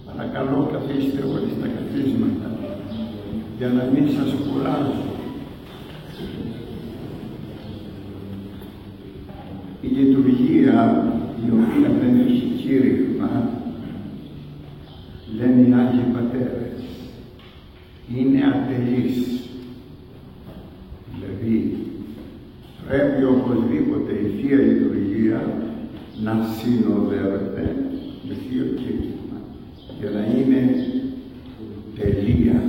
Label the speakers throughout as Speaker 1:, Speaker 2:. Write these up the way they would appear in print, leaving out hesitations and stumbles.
Speaker 1: Παρακαλώ, καθίστε όλοι στα καθίσματα για να μην σας κουράζω. Η λειτουργία, η οποία δεν έχει κήρυγμα, λένε οι Άγιοι Πατέρες, είναι ατελής. Δηλαδή, πρέπει οπωσδήποτε η Θεία Λειτουργία να συνοδεύεται με Θείο Κήρυγμα για να είναι τελεία.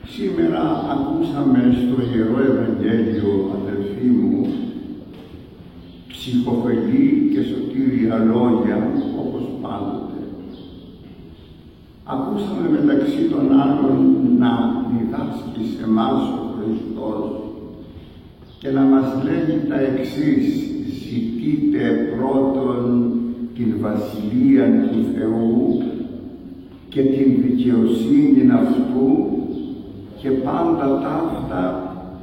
Speaker 1: Σήμερα ακούσαμε στο Ιερό Ευαγγέλιο, αδελφοί μου, ψυχοφελή και σωτήρια λόγια, όπως πάντοτε. Ακούσαμε μεταξύ των άλλων να διδάσκει σε εμάς ο Χριστός και να μας λέγει τα εξής: ζητείτε πρώτον την Βασιλεία του Θεού και την δικαιοσύνη αυτού και πάντα ταύτα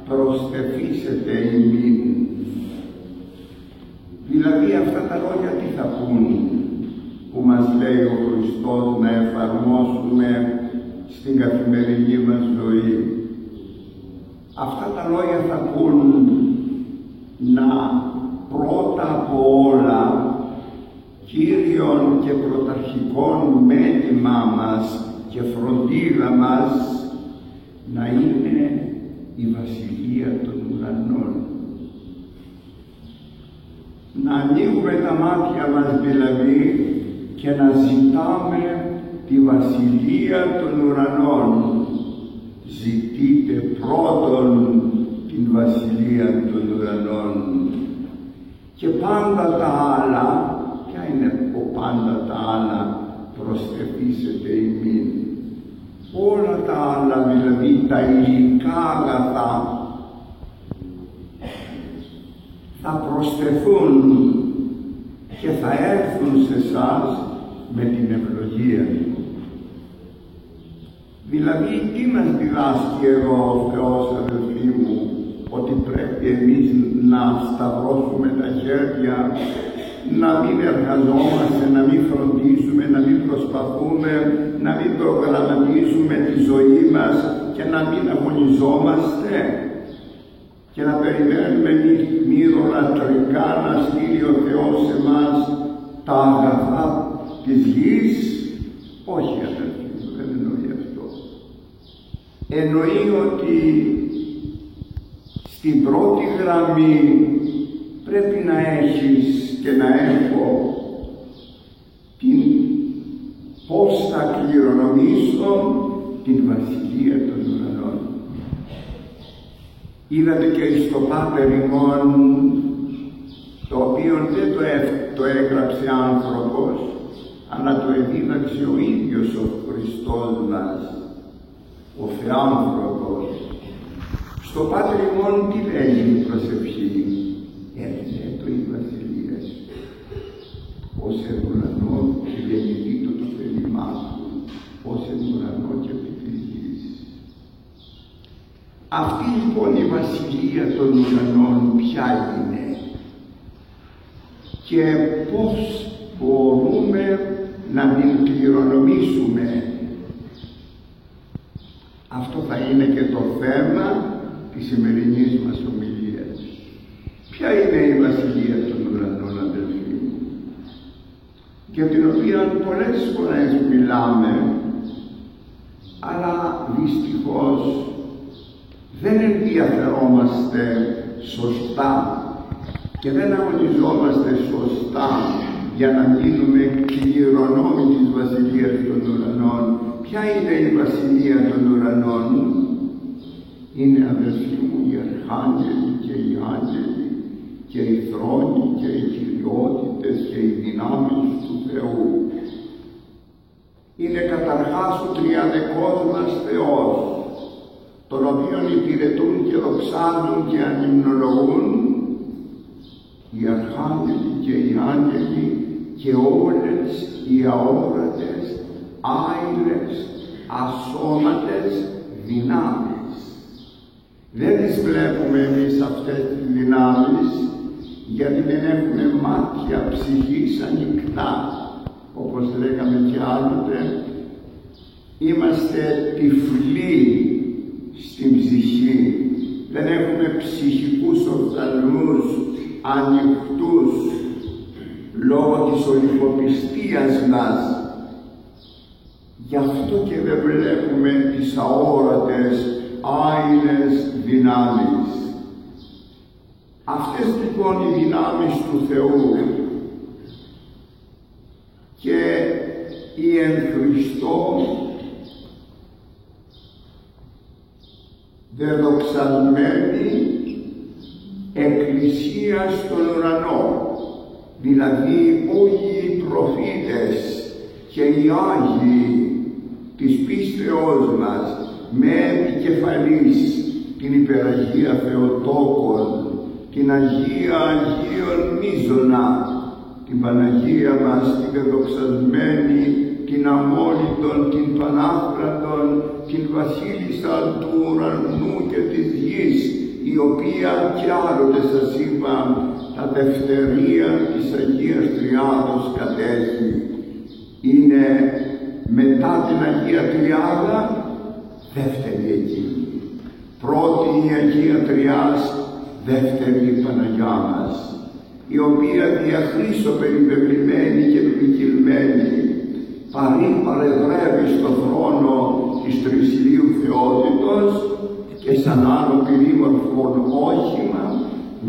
Speaker 1: προστεθήσετε ημίν. Δηλαδή αυτά τα λόγια τι θα πούν που μας λέει ο Χριστός να εφαρμόσουμε στην καθημερινή μας ζωή? Αυτά τα λόγια θα πούν να πρώτα από όλα κύριον και πρωταρχικών μέλημά μας και φροντίδα μας να είναι η Βασιλεία των Ουρανών. Να ανοίγουμε τα μάτια μας δηλαδή και να ζητάμε τη Βασιλεία των Ουρανών. Ζητείτε πρώτον την Βασιλεία των Ουρανών και πάντα τα άλλα. Ποια είναι πάντα τα άλλα? Προστεθήσετε ημίν. Όλα τα άλλα, δηλαδή τα υλικά αγαθά, θα προσθεθούν και θα έρθουν σε εσάς με την ευλογία του. Δηλαδή, τι μας διδάσκει εδώ ο Θεός, αδελφοί μου? Ότι πρέπει εμείς να σταυρώσουμε τα χέρια, να μην εργαζόμαστε, να μην φροντίζουμε, να μην προσπαθούμε, να μην προγραμματίζουμε τη ζωή μας και να μην αγωνιζόμαστε και να περιμένουμε μυρολατρικά να στείλει ο Θεός σε εμάς τα αγαθά της γης? Όχι, αδελφοί μου, δεν εννοεί αυτό. Εννοεί ότι στην πρώτη γραμμή πρέπει να έχεις και να έχω πώς θα κληρονομήσω την Βασιλεία των Ουρανών. Είδατε και στο Πάτερ ημών, το οποίο δεν το έγραψε άνθρωπος, αλλά το εδίδαξε ο ίδιος ο Χριστός μας, ο Θεάνθρωπος. Στο Πάτερ ημών τι λέγει η προσευχή? Έρχεται η Βασιλεία σου, ως εν ουρανό και γεννηθήτω το θέλημά σου, ως εν ουρανό και επί της γης. Αυτή λοιπόν η Βασιλεία των Ουρανών ποια είναι και πώς μπορούμε να την κληρονομήσουμε? Αυτό θα είναι και το θέμα της σημερινής μας ομιλίας. Ποια είναι η Βασιλεία των Ουρανών, αδελφοί μου, για την οποία πολλές φορές μιλάμε, αλλά δυστυχώς δεν ενδιαφερόμαστε σωστά και δεν αγωνιζόμαστε σωστά για να γίνουμε κληρονόμοι της Βασιλείας των Ουρανών. Ποια είναι η Βασιλεία των Ουρανών? Είναι, αδελφοί μου, οι αρχάγγελοι και οι άγγελοι και οι θρόνοι και οι κυριότητες και οι δυνάμεις του Θεού. φαντάσου τριαδεκός μας Θεός, τον οποίον υπηρετούν και δοξάζουν και ανυμνολογούν οι αρχάγγελοι και οι άγγελοι και όλες οι αόρατες, άειλες, ασώματες δυνάμεις. Δεν τις βλέπουμε εμείς αυτές τις δυνάμεις, γιατί δεν έχουμε μάτια ψυχής ανοιχτά, όπως λέγαμε και άλλοτε. Είμαστε τυφλοί στην ψυχή, δεν έχουμε ψυχικούς οφθαλμούς ανοιχτούς λόγω της ολιγοπιστίας μας. Γι' αυτό και δεν βλέπουμε τις αόρατες, άειλες δυνάμεις. Αυτές λοιπόν οι δυνάμεις του Θεού και η εν Χριστώ δεδοξασμένη Εκκλησία στον ουρανό, δηλαδή όλοι οι προφήτες και οι Άγιοι της πίστεώς μας, με επικεφαλής την Υπεραγία Θεοτόκον, την Αγία Αγίων Μίζωνα, την Παναγία μας, την δεδοξασμένη, την αμόλυτον, την Πανάφραντον, την Βασίλισσα του ουρανού και της γης, η οποία κι άλλοτε σας είπα τα δευτερία της Αγίας Τριάδος κατέχει. Είναι μετά την Αγία Τριάδα δεύτερη εκείνη. Πρώτη η Αγία Τριάς, δεύτερη η Παναγιά μας, η οποία δια Χρήστο περιπευλημένη και ποικιλμένη παρεδρεύει στο θρόνο της τρισιλίου θεότητος και σαν άλλο πυρήμορφον όχημα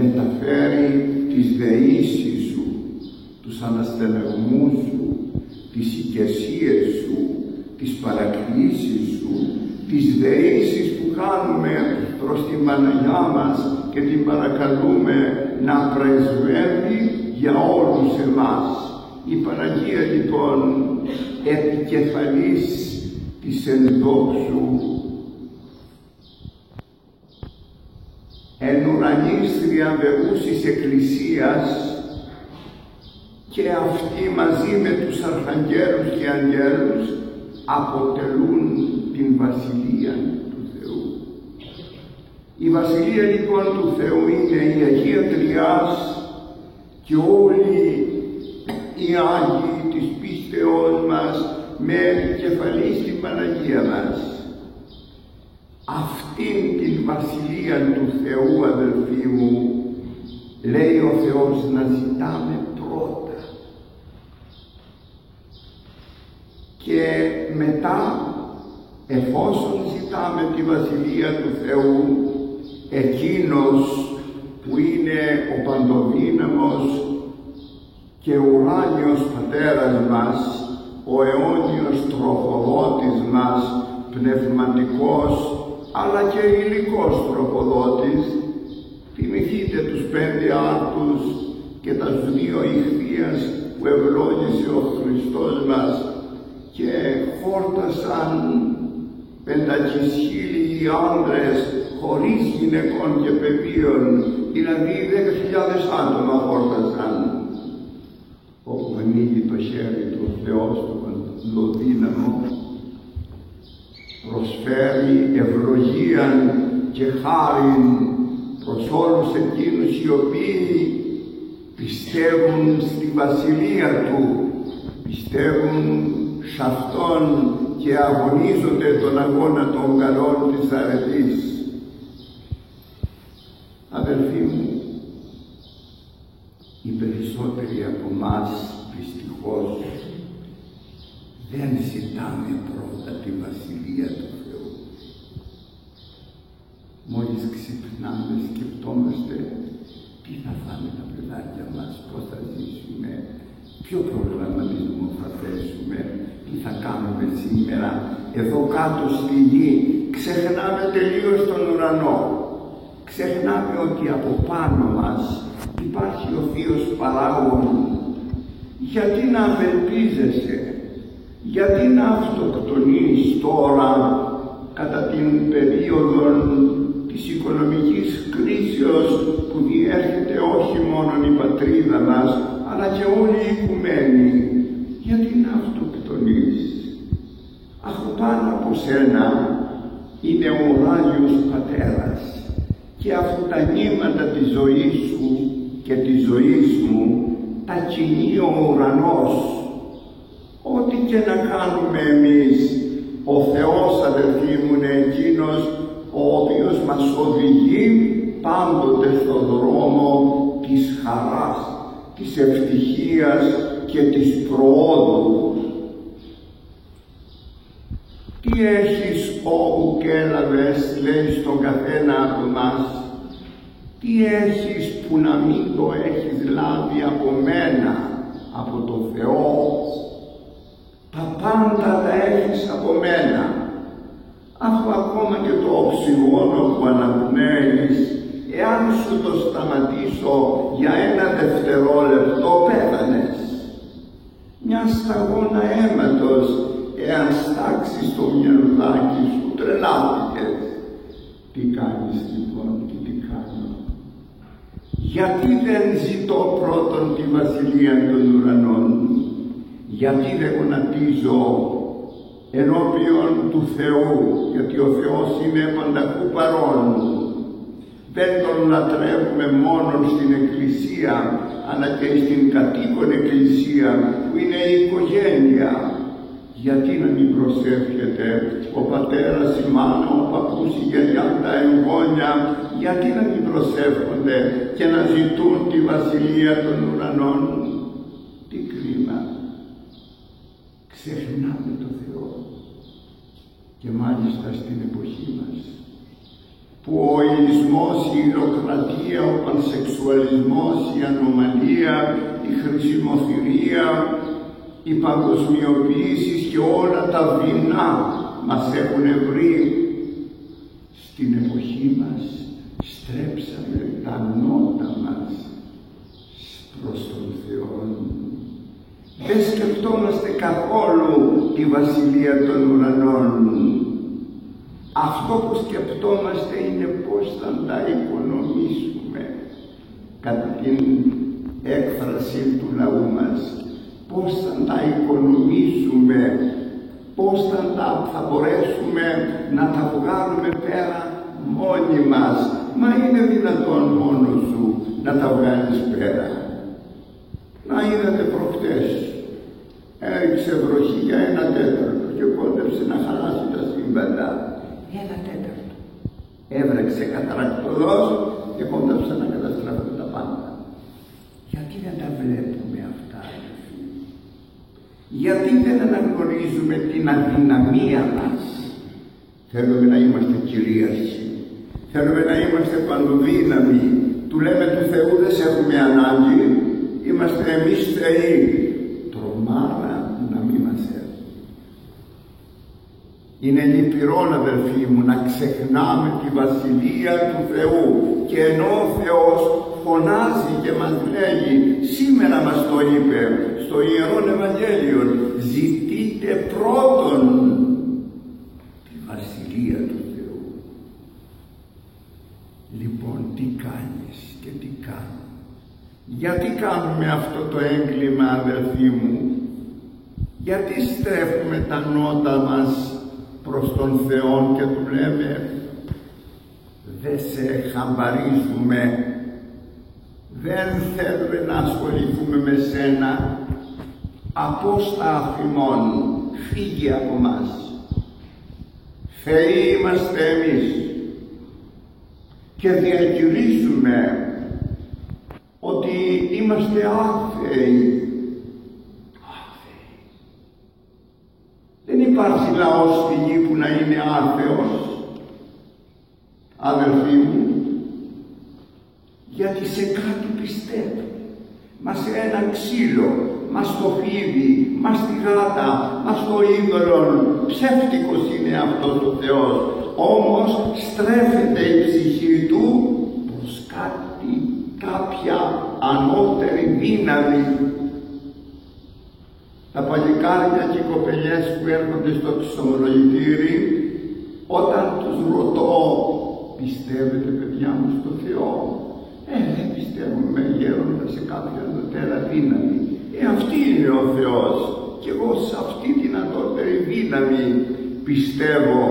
Speaker 1: μεταφέρει τις δεήσεις σου, τους αναστενεγμούς σου, τις οικεσίες σου, τις παρακλήσεις σου, τις δεήσεις που κάνουμε προς την Παναγιά μας και την παρακαλούμε να πρεσβεύει για όλους εμάς. Η Παναγία λοιπόν επικεφαλής της ενδόξου εν ουρανής θριαμβεούσης Εκκλησίας, και αυτοί μαζί με τους αρχαγγέλους και αγγέλους αποτελούν την Βασιλεία του Θεού. Η Βασιλεία λοιπόν του Θεού είναι η Αγία Τριάς και όλοι οι Άγιοι της πίστεώς μας με επικεφαλής την Παναγία μας. Αυτήν την Βασιλεία του Θεού, αδελφοί μου, λέει ο Θεός να ζητάμε πρώτα. Και μετά, εφόσον ζητάμε τη Βασιλεία του Θεού, εκείνος που είναι ο παντοδύναμος και ουράνιος Πατέρας μας, ο αιώνιος τροφοδότης μας, πνευματικός αλλά και υλικός τροφοδότης, θυμηθείτε τους 5 άρτους και τα 2 ηχθείας που ευλόγησε ο Χριστός μας και χόρτασαν 500.000 άνδρες χωρίς γυναικών και παιδίων, δηλαδή 10.000 άτομα χόρτασαν. Όπου ανοίγει το χέρι του Θεός του παντοδύναμο, προσφέρει ευλογίαν και χάριν προς όλους εκείνους οι οποίοι πιστεύουν στη Βασιλεία Του, πιστεύουν σε Αυτόν και αγωνίζονται τον αγώνα των καλών της αρετής. Αδελφοί μου, οι περισσότεροι από εμάς δυστυχώς δεν ζητάμε πρώτα τη Βασιλεία του Θεού. Μόλις ξυπνάμε σκεφτόμαστε τι θα φάνε τα παιδάκια μας, πώς θα ζήσουμε, ποιο προγραμματισμό θα θέσουμε, τι θα κάνουμε σήμερα εδώ κάτω στη γη. Ξεχνάμε τελείως τον ουρανό. Ξεχνάμε ότι από πάνω μας υπάρχει ο Θείος Παράγων. Γιατί να απελπίζεσαι, Γιατί να αυτοκτονείς τώρα κατά την περίοδο της οικονομικής κρίσεως που διέρχεται όχι μόνο η πατρίδα μας, αλλά και όλη η οικουμένη? Γιατί να αυτοκτονείς? Αφού πάνω από σένα είναι ο Άγιος Πατέρας, και αφού τα νήματα της ζωής σου και της ζωής μου τα κινεί ο ουρανός, ό,τι και να κάνουμε εμείς, ο Θεός, αδελφοί μου, είναι εκείνος ο οποίος μας οδηγεί πάντοτε στον δρόμο της χαράς, της ευτυχίας και της προόδου. Τι έχεις όπου και έλαβες, λέει στον καθένα από μας? Τι έχεις που να μην το έχεις λάβει από μένα, από τον Θεό? Τα πάντα τα έχεις από μένα. Αφού ακόμα και το οξυγόνο που αναπνέεις, εάν σου το σταματήσω για ένα δευτερόλεπτο, πέθανες. Μια σταγόνα αίματος, εάν στάξεις το μυαλουδάκι σου, τρελάθηκες. Τι κάνεις λοιπόν και τι κάνω? Γιατί δεν ζητώ πρώτον τη βασιλεία των ουρανών? Γιατί δεν γονατίζω ενώπιον του Θεού? Γιατί ο Θεός είναι πανταχού παρόν. Δεν τον λατρεύουμε μόνο στην Εκκλησία, αλλά και στην κατοίκον Εκκλησία που είναι η οικογένεια. Γιατί να μην προσεύχεται ο πατέρας, η μάνα, ο παππούς, η γιαγιά, τα εγγόνια? Γιατί να μην προσεύχονται και να ζητούν τη βασιλεία των ουρανών? Τι κρίμα! Ξεχνάμε το Θεό, και μάλιστα στην εποχή μας, που ο ηλισμός, η ηροκρατία, ο πανσεξουαλισμός, η ανομαλία, η χρησιμοθυρία, η παγκοσμιοποίηση και όλα τα δεινά μας έχουν βρει. Στην εποχή μας στρέψαμε τα νότα μας προς τον Θεό. Δεν σκεφτόμαστε καθόλου τη βασιλεία των ουρανών. Αυτό που σκεφτόμαστε είναι πώς θα τα οικονομήσουμε, κατά την έκφραση του λαού μας. Πώς θα τα οικονομήσουμε, πώς θα μπορέσουμε να τα βγάλουμε πέρα μόνοι μας. Μα είναι δυνατόν μόνος σου να τα βγάλεις πέρα? Να είδατε προχτές, έριξε βροχή για 1/4 και κόντεψε να χαλάσει τα σύμπαντα. 1/4. Έβρεξε καταρακτοδός και κόντεψε να καταστραφούν τα πάντα. Γιατί δεν τα βλέπουμε αυτά? Γιατί δεν αναγνωρίζουμε την αδυναμία μας? Θέλουμε να είμαστε κυρίαρχοι, θέλουμε να είμαστε παντοδύναμοι. Του λέμε του Θεού δεν σε έχουμε ανάγκη, είμαστε εμείς Θεοί. Τρομάρα να μην μας έρθει. Είναι λυπηρόν, αδελφοί μου, να ξεχνάμε τη βασιλεία του Θεού, και ενώ ο Θεός φωνάζει και μας λέγει, σήμερα μας το είπε στο Ιερόν Ευαγγέλιο, ζητείτε πρώτον τη βασιλεία του Θεού. Λοιπόν, τι κάνεις και τι κάνω? Γιατί κάνουμε αυτό το έγκλημα, αδελφοί μου? Γιατί στρέφουμε τα νότα μας προς τον Θεό και του λέμε, δεν σε χαμπαρίζουμε, δεν θέλουμε να ασχοληθούμε με σένα, απόστα αφημών, φύγει από μας. Θεοί είμαστε εμείς και διακηρύσουμε ότι είμαστε άθεοι. Δεν υπάρχει λαός στη γη που να είναι άθεος, αδελφοί μου, γιατί σε κάτι πιστεύει. Μα σε ένα ξύλο, μα στο φίδι, μα στη γάτα, μα στο είδωλο. Ψεύτικος είναι αυτός ο Θεός. Όμως στρέφεται η ψυχή του προς κάτι, κάποια ανώτερη δύναμη. τα παλικάρια και οι κοπελιές που έρχονται στο ξενολογητήρι, όταν τους ρωτώ, πιστεύετε παιδιά μου στο Θεό? Δεν πιστεύουμε γέροντα σε κάποια ανωτέρα δύναμη. Αυτή είναι ο Θεός και εγώ σε αυτή την ανώτερη δύναμη πιστεύω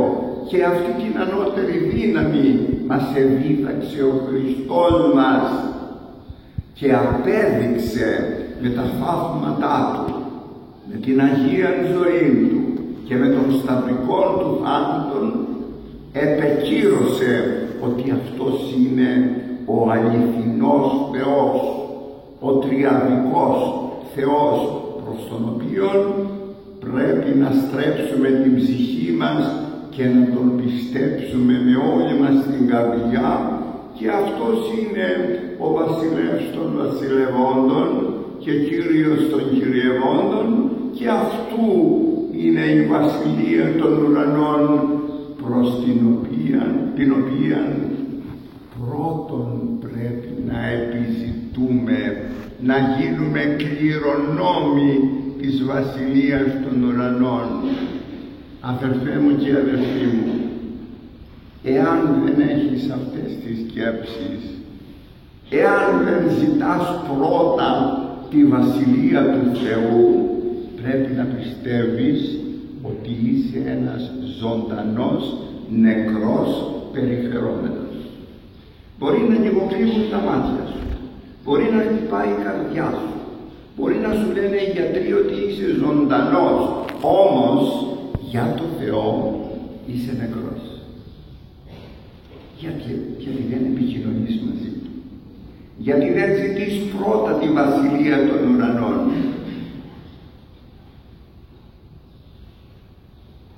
Speaker 1: και αυτή την ανώτερη δύναμη μας εδίδαξε ο Χριστός μας και απέδειξε με τα θαύματά Του, με την Αγία ζωή Του και με τον σταυρικό Του θάνατον επεκύρωσε ότι αυτός είναι ο αληθινός Θεός, ο τριαδικός Θεός προς τον οποίο πρέπει να στρέψουμε την ψυχή μας και να τον πιστέψουμε με όλη μας την καρδιά, και αυτός είναι ο βασιλεύς των βασιλευόντων και Κύριος των κυριευόντων, και αυτού είναι η βασιλεία των ουρανών, προς την οποία πρώτον πρέπει να επιζητούμε να γίνουμε κληρονόμοι της βασιλείας των ουρανών. Αδερφέ μου και αδερφή μου, εάν δεν έχεις αυτές τις σκέψεις, εάν δεν ζητάς πρώτα τη βασιλεία του Θεού, πρέπει να πιστεύεις ότι είσαι ένας ζωντανός νεκρός περιφερόμενος. Μπορεί να λιγοκλείσουν τα μάτια σου, μπορεί να χτυπάει η καρδιά σου, μπορεί να σου λένε οι γιατροί ότι είσαι ζωντανός, όμως για το Θεό είσαι νεκρός. Γιατί δεν επικοινωνείς μαζί Του, γιατί δεν ζητείς πρώτα τη βασιλεία των ουρανών.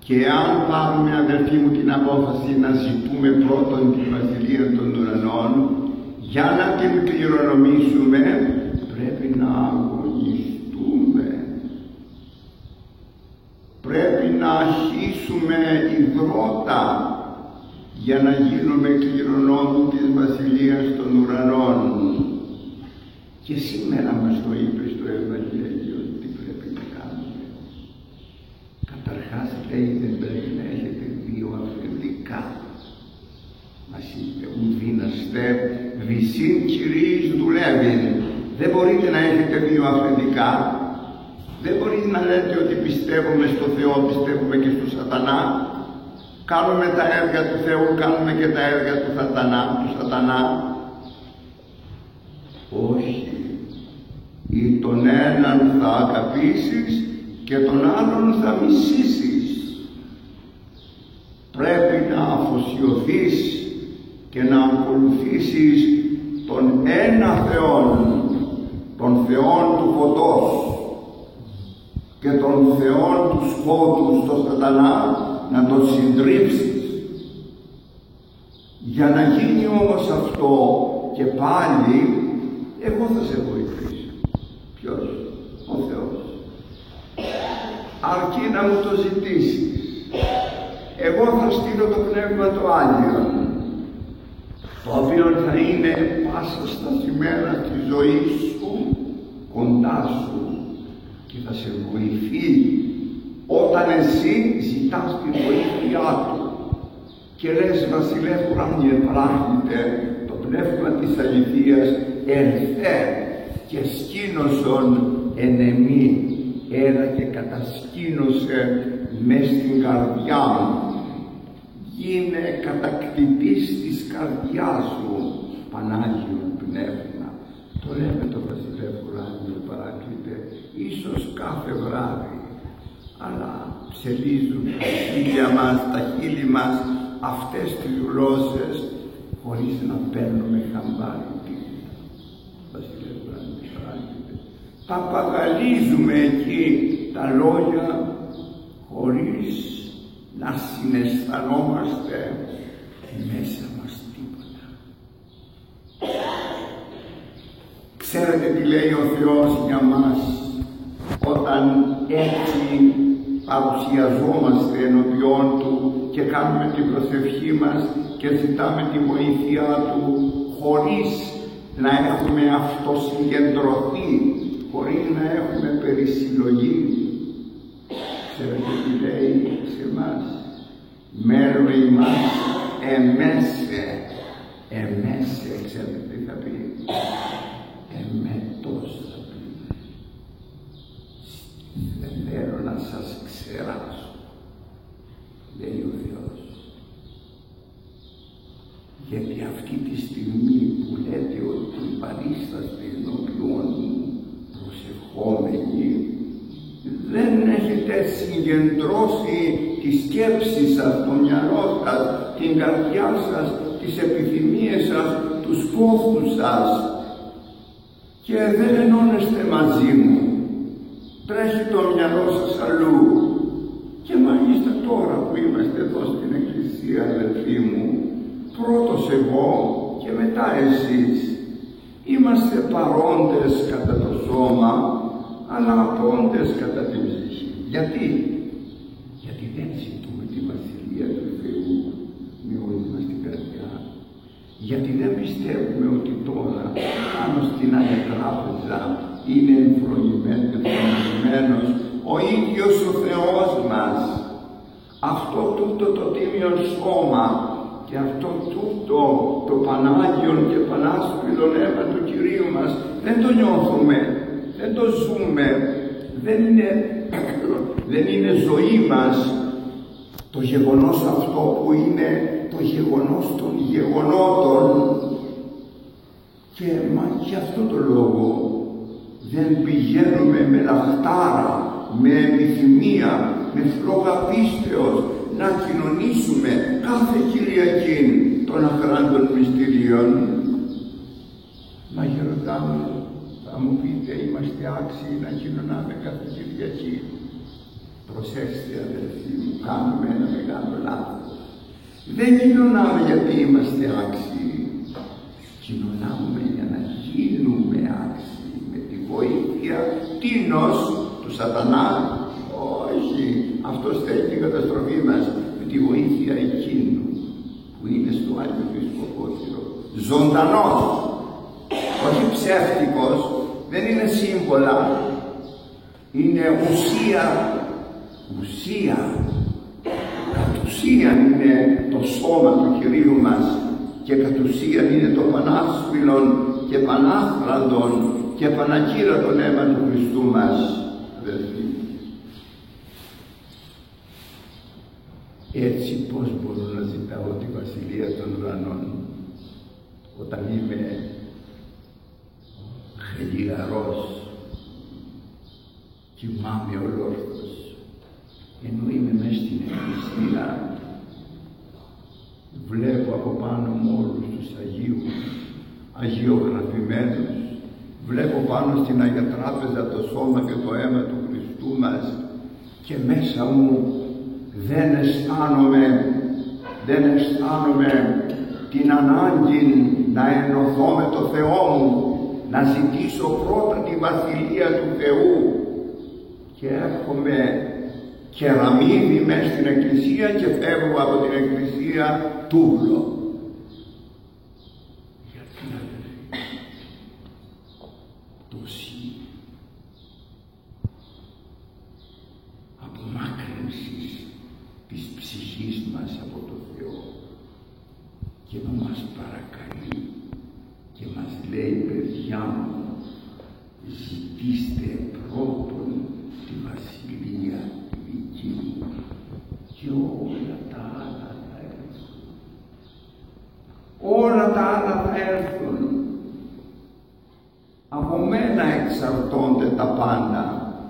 Speaker 1: Και αν πάρουμε, αδελφοί μου, την απόφαση να ζητούμε πρώτον τη βασιλεία των ουρανών, για να την κληρονομήσουμε πρέπει να αγωνιστούμε, πρέπει να αρχίσουμε υδρότα για να γίνουμε κληρονόμοι της βασιλείας των ουρανών. Και σήμερα μας το είπε στο Ευαγγέλιο τι πρέπει να κάνουμε. Καταρχάς λέει, δεν πρέπει να έχετε δύο αφεντικά. Μας είπε, ουδίναστε βυσίν κυρίης δουλεύει. Δεν μπορείτε να έχετε δύο αφεντικά. Δεν μπορείτε να λέτε ότι πιστεύουμε στο Θεό, πιστεύουμε και στο σατανά. Κάνουμε τα έργα του Θεού, κάνουμε και τα έργα του σατανά. Όχι. Ή τον έναν θα αγαπήσεις και τον άλλον θα μισήσεις. Πρέπει να αφοσιωθείς και να ακολουθήσεις τον ένα Θεόν, τον Θεόν του φωτός και τον Θεόν του σκότου στο σατανά, να τον συντρίψεις. Για να γίνει όμως αυτό και πάλι, εγώ θα σε βοηθήσω. Ποιος? Ο Θεός. Αρκεί να μου το ζητήσεις. Εγώ θα στείλω το Πνεύμα το Άγιον, το οποίο θα είναι πάσα στα σημεία της ζωής σου κοντά σου και θα σε βοηθεί όταν εσύ ζητάς τη βοήθειά Του και λες, Βασιλεύ ουράνιε πράγματι, το Πνεύμα της αληθείας ελθέ και σκήνωσον εν εμή, έλα και κατασκήνωσε μες στην καρδιά μου. Γίνε κατακτητής της καρδιάς σου, Πανάγιον Πνεύμα. Το λέμε το Βασιλεύ ουράνιε παράκλητε, ίσως κάθε βράδυ, αλλά ψελίζουν τα χείλια μας, τα χείλη μας αυτές τις γλώσσες χωρίς να παίρνουμε χαμπάρι τίποτα. Βασιλεύ ουράνιε παράκλητε. Παπαγαλίζουμε εκεί τα λόγια χωρίς να συναισθανόμαστε μέσα μας τίποτα. Ξέρετε τι λέει ο Θεός για μας όταν έτσι παρουσιαζόμαστε ενώπιόν Του και κάνουμε την προσευχή μας και ζητάμε τη βοήθειά Του χωρίς να έχουμε αυτοσυγκεντρωθεί, χωρίς να έχουμε περισυλλογή? Ξέρετε τι λέει σε εμάς? Μέρο ημάς εμέσε, ξέρετε τι θα πει? Εμέτος θα πει. Δεν θέλω να σας ξεράσω, λέει ο Θεός. Γιατί αυτή τη στιγμή που λέτε ότι παρίσταστε ενώπιον μου προσευχόμενοι, δεν έχετε συγκεντρώσει τη σκέψη σας, το μυαλό σας, την καρδιά σας, τις επιθυμίες σας, τους πόθους σας και δεν ενώνεστε μαζί μου. Τρέχει το μυαλό σας αλλού. Και μάλιστα τώρα που είμαστε εδώ στην Εκκλησία, αδελφοί μου, πρώτος εγώ και μετά εσείς, είμαστε παρόντες κατά το σώμα, αλλά απόντες κατά την ψυχή. Γιατί? Γιατί δεν ζητούμε τη Βασιλεία του Θεού με όλη μας την καρδιά. Γιατί δεν πιστεύουμε ότι τώρα πάνω στην Άγια Τράπεζα είναι εμφρονημένος ο ίδιος ο Θεός μας. Αυτό τούτο το τίμιο σώμα και αυτό τούτο το Πανάγιον και Πανάσπηλον αίμα του Κυρίου μας δεν το νιώθουμε, δεν το ζούμε, δεν είναι ζωή μας το γεγονός αυτό που είναι το γεγονός των γεγονότων. Και γι' αυτό το λόγο δεν πηγαίνουμε με λαχτάρα, με επιθυμία, με φλόγα πίστεως να κοινωνήσουμε κάθε Κυριακή των αχράντων μυστηρίων. Μα γεροντά μου, θα μου πείτε, είμαστε άξιοι να κοινωνάμε κάθε Κυριακή? Προσέξτε αδελφοί μου, κάνουμε ένα μεγάλο λάθος. Δεν κοινωνάμε γιατί είμαστε άξιοι. Κοινωνάμε για να γίνουμε άξιοι με τη βοήθεια τίνος του σατανά. Όχι, αυτός θέλει την καταστροφή μας με τη βοήθεια εκείνου που είναι στο Άγιο Επισκοπότηρο. Ζωντανός, όχι ψεύτικος, δεν είναι σύμβολα, είναι ουσία. Κατ' ουσίαν είναι το σώμα του Κυρίου μας και κατ' ουσίαν είναι το πανάσπηλον και πανάθραντον και πανακύρατον αίμα του Χριστού μας, αδελφοί. Έτσι πώς μπορώ να ζητάω τη Βασιλεία των Ουρανών όταν είμαι χελιαρός, κοιμάμαι ολόρθος, ενώ είμαι μέσα στην Εκκλησία, βλέπω από πάνω μου όλους τους Αγίους, αγιογραφημένους, βλέπω πάνω στην Αγία Τράπεζα το σώμα και το αίμα του Χριστού μας και μέσα μου δεν αισθάνομαι την ανάγκη να ενωθώ με το Θεό μου, να ζητήσω πρώτα τη Βασιλεία του Θεού και έρχομαι κεραμίδι μέσα στην Εκκλησία και φεύγω από την Εκκλησία τούβλο. Γιατί αδελφοί, τόση απομάκρυνση της ψυχής μας από το Θεό και να μας παρακαλεί και μας λέει, παιδιά μου, ζητήστε πρώτον τη Βασιλεία τη δική μου και όλα τα άλλα θα έρθουν. Όλα τα άλλα θα έρθουν. Από μένα εξαρτώνται τα πάντα.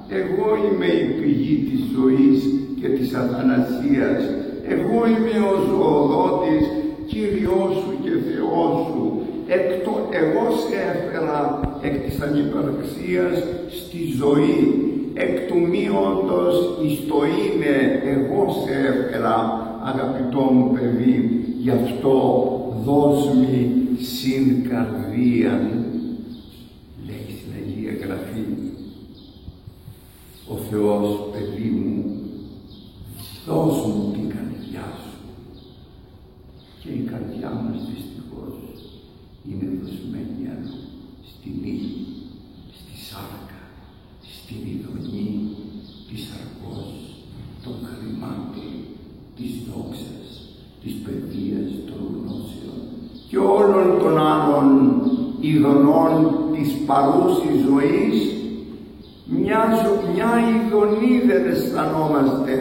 Speaker 1: Εγώ είμαι η πηγή της ζωής και της αθανασίας. Εγώ είμαι ο ζωοδότης, Κύριος σου και Θεός σου. Εγώ σε έφερα εκ της ανυπαρξίας στη ζωή, εκ του μη όντως εις το είναι, εγώ σε έφερα, αγαπητό μου παιδί, γι' αυτό δώσ' μη συν καρδίαν, λέει στην Αγία Γραφή ο Θεός, παιδί μου, δώσ' μου την καρδιά σου. Και η καρδιά μας δυστυχώς είναι δοσμένη αλλού, στην ύλη, στη σάρκα, στην ειδονή της αρκός, των χρημάτων, της δόξας, της παιδείας, των γνώσεων και όλων των άλλων ειδονών της παρούσης ζωής, μια ειδονή δεν αισθανόμαστε,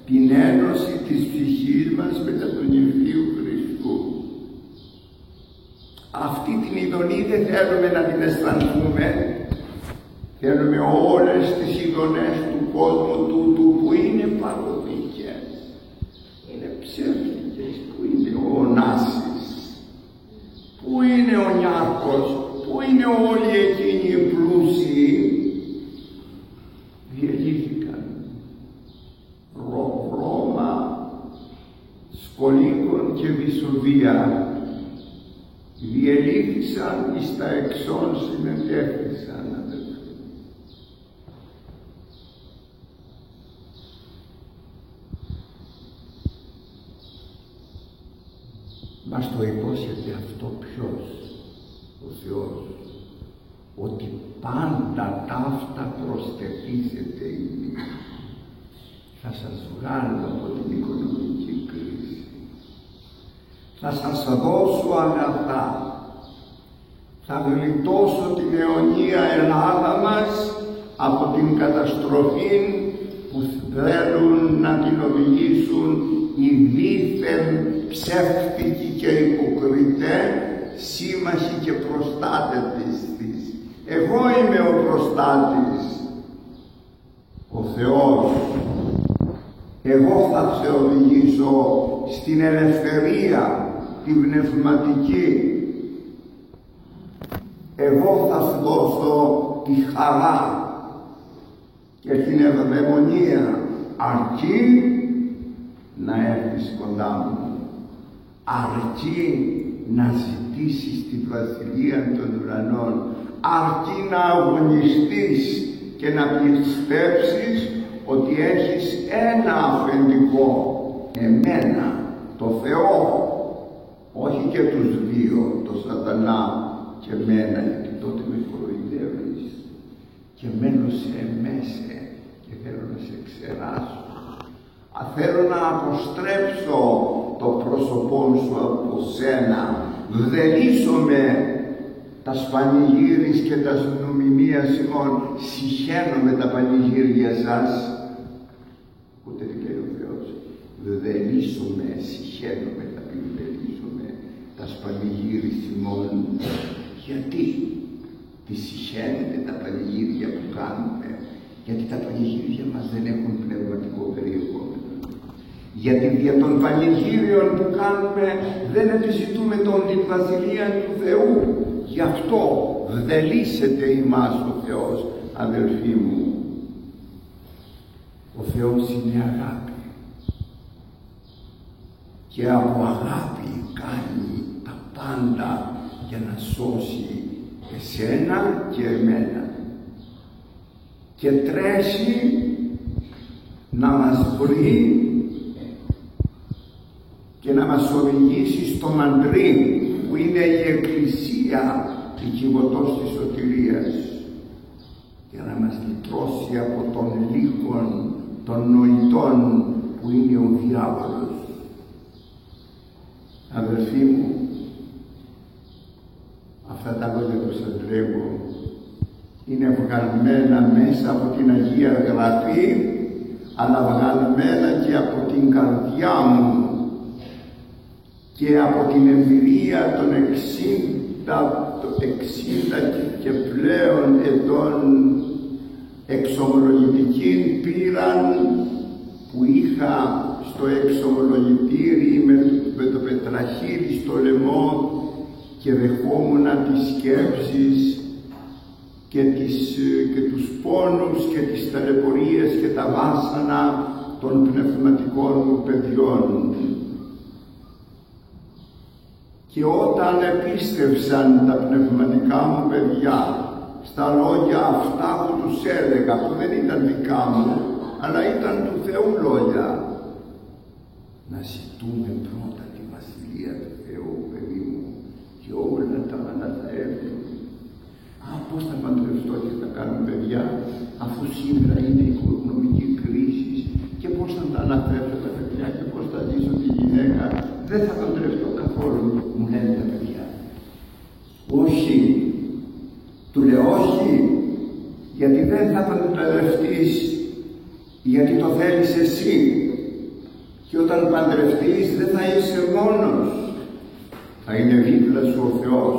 Speaker 1: την ένωση της ψυχής μας με τον Υιού Χριστού. Αυτή την ειδονή δεν θέλουμε να την αισθανθούμε. Θέλουμε όλες τις ειδονές του κόσμου τούτου που είναι παροδικές, είναι ψεύτικες, που είναι ο Ωνάσης, που είναι ο Νιάρχος, που είναι όλοι εκείνοι οι πλούσιοι, διαλύθηκαν. Ρώμα, Σκολίκων και Βυσοβία διελύθησαν εις τα εξών συνεντεύθησαν. Μας το υπόσχεται αυτό ποιος? Ο Θεός, ότι πάντα ταύτα προστεθήσετε ημί. Θα σας βγάλω από την οικονομική κρίση. Θα σας δώσω αγαθά. Θα γλιτώσω την αιωνία Ελλάδα μας από την καταστροφή που θέλουν να την οδηγήσουν οι δίθεν ψεύτικοι και υποκριτέ σύμμαχοι και προστάτες της. Εγώ είμαι ο προστάτης, ο Θεός. Εγώ θα σε οδηγήσω στην ελευθερία, την πνευματική. Εγώ θα σου δώσω τη χαρά και την ευδαιμονία, αρκεί να έρθεις κοντά μου, αρκεί να ζητήσεις τη βασιλεία των ουρανών, αρκεί να αγωνιστείς και να πιστέψεις ότι έχεις ένα αφεντικό, εμένα, το Θεό, όχι και τους δύο, το Σατανά και εμένα, γιατί τότε με κοροϊδεύεις και μένω σε εμέσαι και θέλω να σε ξεράσω. Θέλω να αποστρέψω το πρόσωπό σου από σένα, βδελίσομαι τα πανηγύρις και τα νομιμία ημών, συχαίνομαι τα πανηγύρια σας. Ούτε τι λέει ο Θεός, βδελίσομαι, συχαίνομαι, τα βδελίσομαι τα πανηγύρις ημών. Γιατί τι συχαίνετε τα πανηγύρια που κάνουμε? Γιατί τα πανηγύρια μας δεν έχουν πνευματικό περιεχόμενο. Γιατί δια των πανηγύριων που κάνουμε δεν επιζητούμε την βασιλεία του Θεού. Γι' αυτό βδελίσεται ημάς ο Θεός, αδελφοί μου. Ο Θεός είναι αγάπη και από αγάπη κάνει τα πάντα για να σώσει εσένα και εμένα και τρέχει να μας βρει και να μας οδηγήσει στο μαντρί που είναι η Εκκλησία, η κυβωτός της σωτηρίας, για να μας λυτρώσει από τον λύκον των νοητών που είναι ο διάβολος. Αδελφοί μου, αυτά τα λόγια που σας λέγω είναι βγαλμένα μέσα από την Αγία Γραφή, αλλά βγαλμένα και από την καρδιά μου και από την εμπειρία των 60 και πλέον ετών εξομολογητική πείραν που είχα στο εξομολογητήρι με το πετραχύλι στο λαιμό και δεχόμουν τις σκέψεις και τους πόνους και τις ταλαιπωρίες και τα βάσανα των πνευματικών μου παιδιών. Και όταν επίστευσαν τα πνευματικά μου παιδιά στα λόγια αυτά που τους έλεγα, που δεν ήταν δικά μου, αλλά ήταν του Θεού λόγια, να ζητούμε πρώτα τη Βασιλεία του Θεού, παιδί μου, και όλα τα άλλα θα έρθουν. Πώς θα παντρευτώ και θα κάνω παιδιά, αφού σήμερα είναι η οικονομική κρίση και θα παντρευτείς γιατί το θέλεις εσύ, και όταν παντρευτείς δεν θα είσαι μόνος, θα είναι δίπλα σου ο Θεός,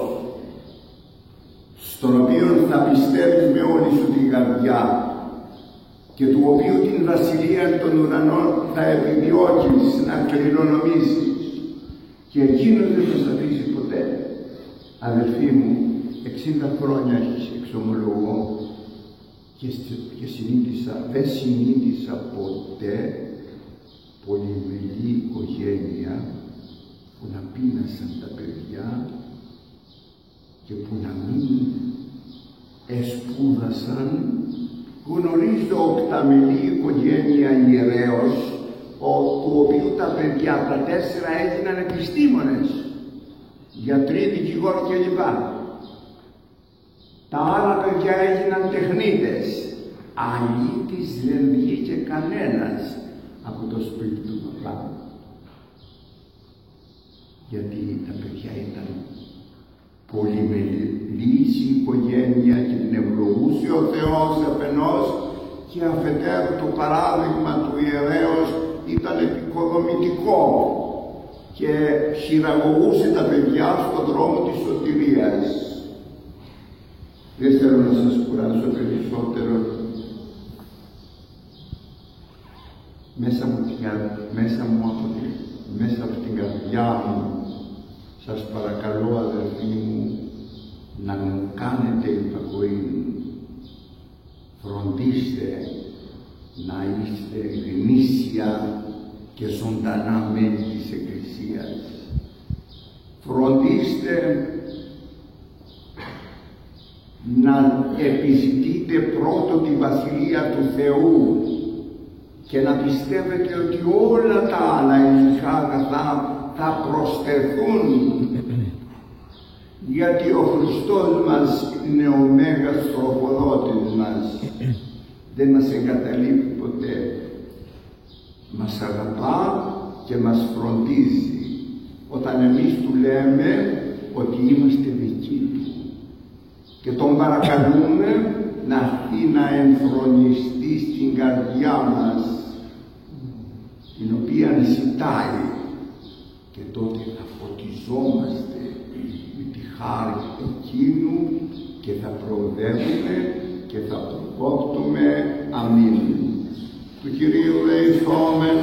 Speaker 1: στον οποίο θα πιστεύεις με όλη σου την καρδιά και του οποίου την βασιλεία των ουρανών θα επιδιώκεις να κληρονομήσεις, και εκείνος δεν θα σε αφήσει ποτέ. Αδελφοί μου, 60 χρόνια εξομολογώ και δεν συνείδησα ποτέ πολυμελή οικογένεια που να πείνασαν τα παιδιά και που να μην εσπούδασαν. Γνωρίζω οκταμελή οικογένεια ιερέως, του οποίου τα παιδιά, τα 4 έγιναν επιστήμονες, γιατροί, δικηγόροι κλπ. Τα άλλα παιδιά έγιναν τεχνίτες. Αλήτης δεν βγήκε κανένας από το σπίτι του παπά, γιατί τα παιδιά ήταν πολυμελής η οικογένεια και την ευλογούσε ο Θεός αφενός, και αφετέρου το παράδειγμα του ιερέως ήταν επικοδομητικό και χειραγωγούσε τα παιδιά στον δρόμο της σωτηρίας. Δεν θέλω να σας κουράσω περισσότερο. Μέσα από την καρδιά μου σας παρακαλώ, αδελφοί μου, να μου κάνετε υπακοή. Φροντίστε να είστε γνήσια και ζωντανά μέλη της Εκκλησίας. Φροντίστε να επιζητείτε πρώτο τη Βασιλεία του Θεού και να πιστεύετε ότι όλα τα άλλα υλικά αγαθά θα προσθεθούν, γιατί ο Χριστός μας είναι ο μέγας τροφοδότης μας, δεν μας εγκαταλείπει ποτέ, μας αγαπά και μας φροντίζει όταν εμείς του λέμε ότι είμαστε δικοί του, και τον παρακαλούμε να έρθει να ενθρονιστεί στην καρδιά μας, την οποία ζητάει, και τότε θα φωτιζόμαστε με τη χάρη εκείνου και θα προοδεύουμε και θα προκόπτουμε. Αμήν. Του Κυρίου ελεηθόμεν.